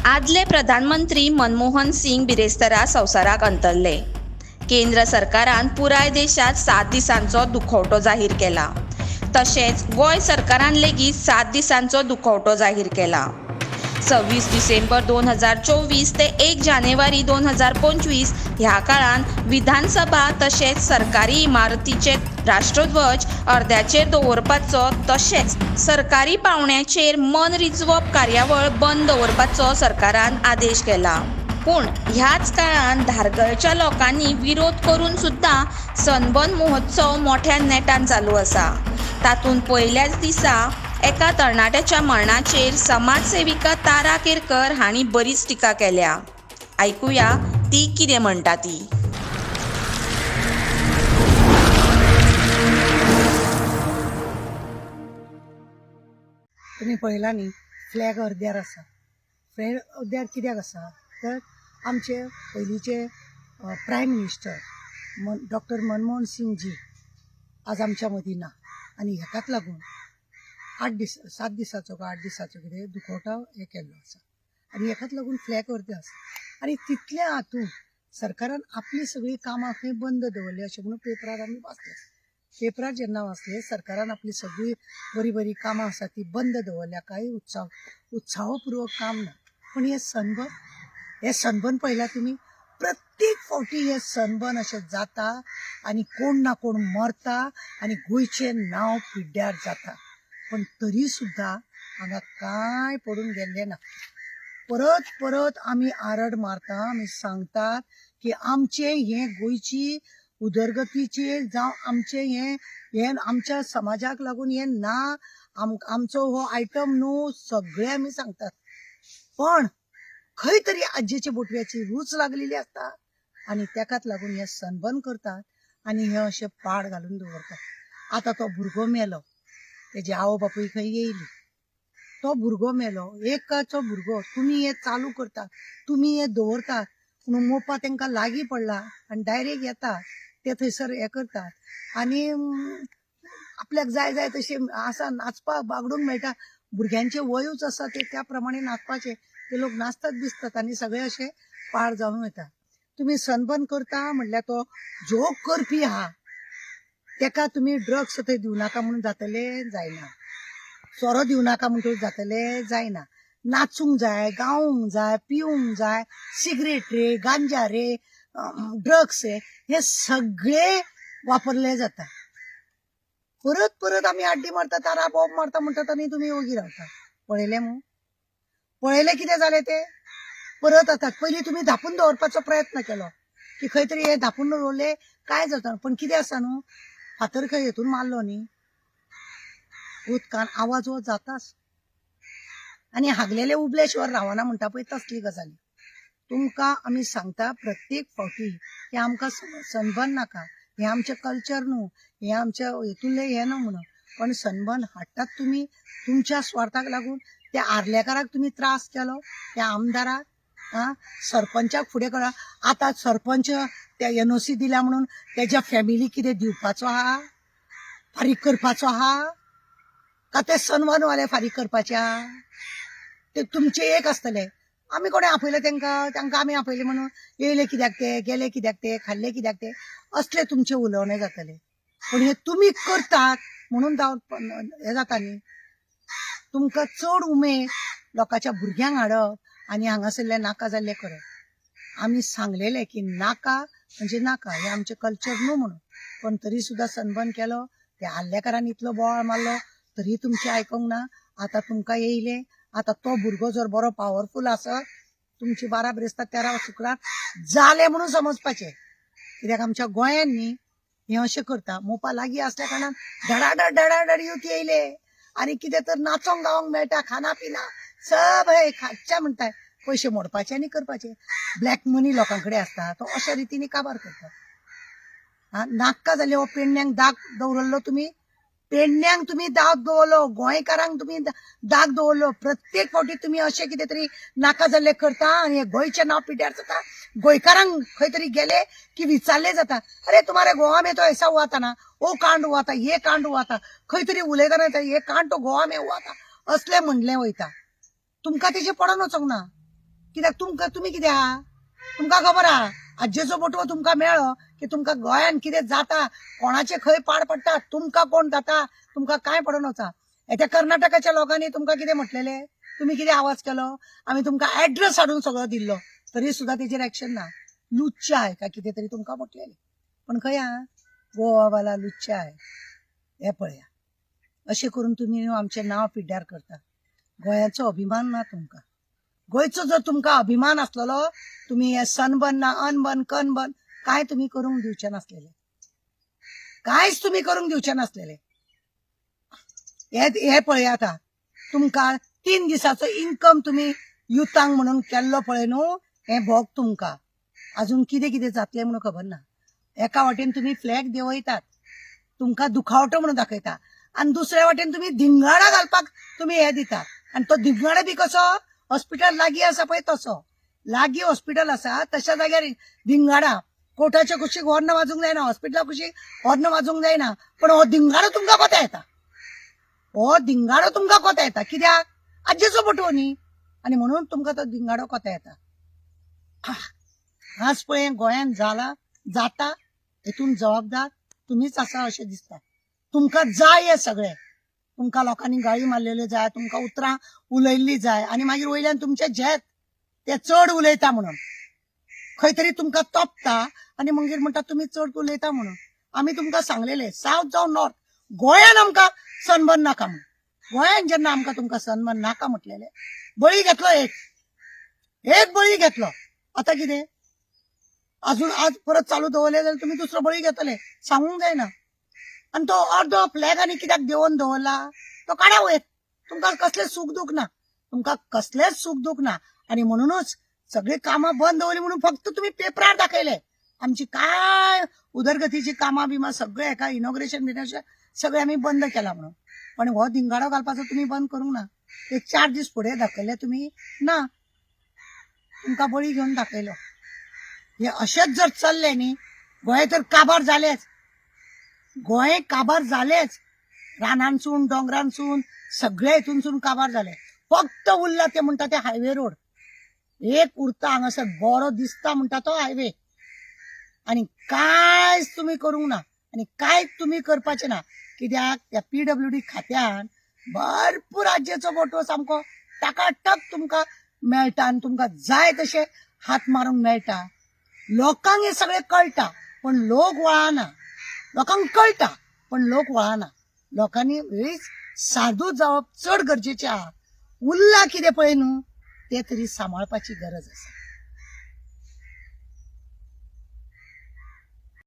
आदले प्रधानमंत्री मनमोहन सिंग बिरेस्तारा संवसाराक अंतरले. केंद्र सरकारान पुराय देशात 7 दिसांचो दुखवटो जाहीर केला. तशेंच गोंय सरकारान लेगीत 7 दिसांचो दुखवटो जाहीर केला. 26 डिसेंबर 2024 ते 1 जानेवारी 2025 ह्या काळान विधानसभा तशेंच सरकारी इमारतीचे राष्ट्रध्वज अर्द्याचेर दवरपाचो तशेंच सरकारी पावंड्याचेर मनरिजवप कार्यावळ बंद दवरपाचो सरकारान आदेश केला. पूण ह्याच काळान धारगळच्या लोकांनी विरोध करून सुद्धा सनबर्न महोत्सव मोठ्या नेटान चालू आसा. तातूंत पयल्याच दिसा एका तरणाट्याच्या मरणाचेर समाजसेविका तारा केरकर हांणी बरीच टिका केल्या. आयकुया ती कितें म्हणटा ती. तुम्ही पळयला न्ही, फ्लॅग अर्द्यार आसा. फ्लॅग अर्द्यार कित्याक आसा तर आमचे पयलींचे prime minister doctor Manmohan Singh ji आज आमच्या मदीं ना आनी हेकाच लागून 7 दिसाचो काय 8 दिसाचो कितें दुखवटो हे केल्लो आसा आनी हेकाच लागून फ्लॅग अर्द्यार आसा. आनी तितल्या हातूंत सरकारान आपली सगळीं कामां खंय बंद दवरली अशें म्हणून पेपरार आमी वाचलें. पेपरार जेन्ना वाचले सरकारान आपली सगळीं बरी बरी कामां आसा ती बंद दवरल्या. कांय उत्साहपूर्वक काम ना. पण हे सनबर्न पळयला तुमी, प्रत्येक फावटी हे सनबर्न अशें जाता आनी कोण ना कोण मरता आनी गोंयचें नांव पिड्ड्यार जाता. पण तरी सुद्दां हांगा कांय पडून गेल्लें ना. परत परत आमी आरड मारता, आमी सांगतात की आमचें हें गोंयची उदरगतीचे जावं आमचें हें आमच्या समाजाक लागून हें ना, आमचो हो आयटम न्हू, सगळें आमी सांगतात. पण खंय तरी आज्जेच्या बोटव्याची रूच लागलेली आसता आनी तेकाच लागून हे सनबर्न करतात आनी हे अशें पाड घालून दवरतात. आतां तो भुरगो मेलो, तेजे आवय बापूय खंय येयली, तो भुरगो मेलो, एकाचो भुरगो, तुमी हे चालू करतात, तुमी हे दवरतात म्हणून मोपा तांकां लागीं पडला आनी डायरेक्ट येतात ते थंयसर हे करतात आनी आपल्याक जाय जाय तशें आसा नाचपाक बागडूंक मेळटा. भुरग्यांचे वयूच आसा ते त्या प्रमाणे नाचपाचे, ते लोक नाचतात दिसतात आनी सगळे अशें पाड जावन वयता. तुमी सनबर्न करता म्हणल्यार तो जो करपी आहा तेका तुमी ड्रग्स थंय दिवं नाका म्हणून जातलें, जायना. सोरो दिवं नाका म्हणून जातलें, जायना. नाचूंक जाय, गावूंक जाय, पिवूंक जाय, सिगरेट रे, गांजा रे, ड्रग्स हे सगळे वापरले जाता. परत परत आमी आड्डी मारता, तारा बॉब मारता म्हणटात आनी तुमी ओगी रावता. पळयलें मू, पळयलें कितें जालें तें परत जातात. पयलीं तुमी धापून दवरपाचो प्रयत्न केलो की खंय तरी हे धापून दवरले काय जाता. पण कितें आसा न्हू, फातर खंय हेतून मारलो न्ही, उदकान आवाज हो जाताच आनी हागलेले उबल्या शिवाय रावना म्हणटा पळय तसली गजाली. तुमकां आमी सांगता प्रत्येक फावटी की आमकां सनबर्न नाका, हे आमचें कल्चर न्हू, हे आमच्या हेतूंतलें हें न्हू म्हणून. पण सनबर्न हाडटात तुमी तुमच्या स्वार्थाक लागून. त्या आर्लेकाराक तुमी त्रास केलो, त्या आमदाराक, सरपंचाक फुडें करा. आतां सरपंच त्या NOC दिल्या म्हणून तेज्या फॅमिली कितें दिवपाचो आहा, फारीक करपाचो आहा का ते सनबर्नवाले फारीक करपाचे आहा? ते तुमचे एक आसतले. आमी कोणें आपयले तांकां आमी आपयले म्हणून येयले कित्याक ते, गेले कित्याक ते, खाल्ले कित्याक ते, असले तुमचे उलोवणे जातले. पण हे तुमी करतात म्हणून हे जाता न्ही. तुमकां चड उमेद लोकांच्या भुरग्यांक हाडप आनी हांगासरले नाका जाल्ले करप. आमी सांगलेले की नाका म्हणजे नाका, हे आमचे कल्चर न्हू म्हणून. पण तरी सुद्दां सनबर्न केलो. त्या हल्लेकारान इतलो बोवाळ मारलो तरी तुमचे आयकूंक ना. आतां तुमकां येयले. आतां तो भुरगो जर बरो पावरफूल आसत, तुमची 12 बिरेस्तार 13 शुक्रार जाले म्हणून समजपाचें. कित्याक आमच्या गोंयांत न्ही हे अशें करता. मोपा लागीं असल्या कारणान धडाधड यूथ येयले आनी कितें तर नाचोंक गावोंक मेळटा, खाना पिना सब हे खाच्या म्हणटाय, पयशे मोडपाचे आनी करपाचे. ब्लॅक मनी लोकां कडेन आसता तो अशा रितीनी काबार करता. नाका जाले हो पेडण्यांक दाग दवरलो तुमी, पेडण्यांक तुमी दाग दवरलो, गोंयकारांक तुमी दाग दवरलो. प्रत्येक फावटी तुमी अशें कितें तरी नाका जाल्ले करता आनी हे गोंयचें नांव पिड्ड्यार जाता. गोंयकारांक खंय तरी गेले की विचारले जाता, अरे तुम्हारे गोवा में तो ऐसा हुआ था ना, वो कांड हुआ था, ये कांड हुआ था, खंय तरी उलयतना ये कांड तो गोवा में हुआ था असले म्हणले वयता. तुमकां तेजे पडोन वचोंक ना. कित्याक तुम्ही कितें आहा तुमकां खबर आहा आज्जेचो बटवो तुमकां मेळ्ळो की तुमकां गोंयान कितें जाता कोणाचे खंय पाड पडटा तुमकां कोण जाता तुमकां कांय पडून वचा त्या कर्नाटकाच्या लोकांनी तुमकां कितें म्हटलेले तुम्ही कितें आवाज केलो आमी तुमकां एड्रेस हाडून सगळो दिल्लो तरी सुद्दां तेजेर एक्शन ना लुच्चा आहे का कितें तरी तुमकां म्हटलेले पण खंय आहा गोवावाला लुच्चा आहे हे पळया अशें करून तुमी आमचें नांव पिड्ड्यार करता गोंयाचो अभिमान ना तुमकां गोंयचो जर तुमकां अभिमान आसलेलो तुमी हे सनबर्न ना अनबर्न कनबर्न काय तुमी करूंक दिवचे नासलेले कांयच तुमी करूंक दिवचे नासलेले हे पळया आतां तुमकां 3 दिसाचो इन्कम तुमी युथांक म्हणून केल्लो पळय न्हू हे भोग तुमकां अजून कितें कितें जातलें म्हणून खबर ना एका वाटेन तुमी फ्लॅग देंवयतात तुमकां दुखावटो म्हणून दाखयता आनी दुसऱ्या वाटेन तुमी धिंगाणा घालपाक तुमी हे दिता आनी तो धिंगाणा बी कसो हॉस्पिटल लागीं आसा पळय तसो लागीं हॉस्पिटल आसा तशा जाग्यार धिंगाणा कोर्टाच्या कुशीक हॉर्न वाजूंक जायना हॉस्पिटला कुशीक हॉर्न वाजूंक जायना पण हो धिंगाणो तुमकां कोता येता हो धिंगाणो तुमकां कोता येता कित्याक आज्जेचो बटवो न्ही आनी म्हणून तुमकां तो धिंगाणो कोता येता आज पळय गोंयान जाला जाता हेतून जबाबदार तुमीच आसा अशें दिसता तुमकां जाय हे सगळें तुमकां लोकांनी गाळी मारलेल्यो जाय तुमकां उतरां उलयल्ली जाय आनी मागीर वयल्यान तुमचे झेत ते चड उलयता म्हणून खंय तरी तुमकां तोपता आनी मागीर म्हणटा तुमी चड उलयता म्हणून आमी तुमकां सांगलेले सावथ जावं नॉर्थ गोंयान आमकां सनबर्न नाका म्हणून गोंयान जेन्ना आमकां तुमकां सनबर्न नाका म्हटलेले बळी घेतलो एक बळी घेतलो आतां कितें अजून आज परत चालू दवरले जाल्यार तुमी दुसरो बळी घेतले सांगूंक जायना आनी तो अर्दो फ्लॅग आनी कित्याक देंवन दवरला तो काडा वयर तुमकां कसलेंच सूख दूख ना तुमकां कसलेंच सूख दूख ना आनी म्हणूनच सगळी कामां बंद दवरली म्हणून फक्त तुमी पेपरार दाखयले आमची काय उदरगतीची कामां बिमां सगळे हेका इनॉग्रेशन बिनॉग्रेशन सगळे आमी बंद केला म्हणून पण हो धिंगाणो घालपाचो तुमी बंद करूंक ना एक 4 दीस फुडें दाखयले तुमी ना तुमकां बळी घेवन दाखयलो हे अशेंच जर चल्ले न्ही गोंय तर काबार जालेच गोंय काबार जालेच रानांसून डोंगरांसून सगळे हितूनसून काबार जाले फक्त उरला ते म्हणटा ते हायवे रोड एक उरता हांगासर बरो दिसता म्हणटा तो हायवे आनी कांयच तुमी करूंक ना आनी कांयच तुमी करपाचें ना कित्याक त्या PWD खात्यान भरपूर राज्याचो बटवो सामको टाकाटक तुमकां मेळटा आनी तुमकां जाय तशें हात मारूंक मेळटा लोकांक हे सगळें कळटा पण लोक वळाना लोकांक कळटा पण लोक वळाना लोकांनी वेळीच सादू जावप चड गरजेचें आहा उरला कितें पळय न्हू ते तरी सांबाळपाची गरज आसा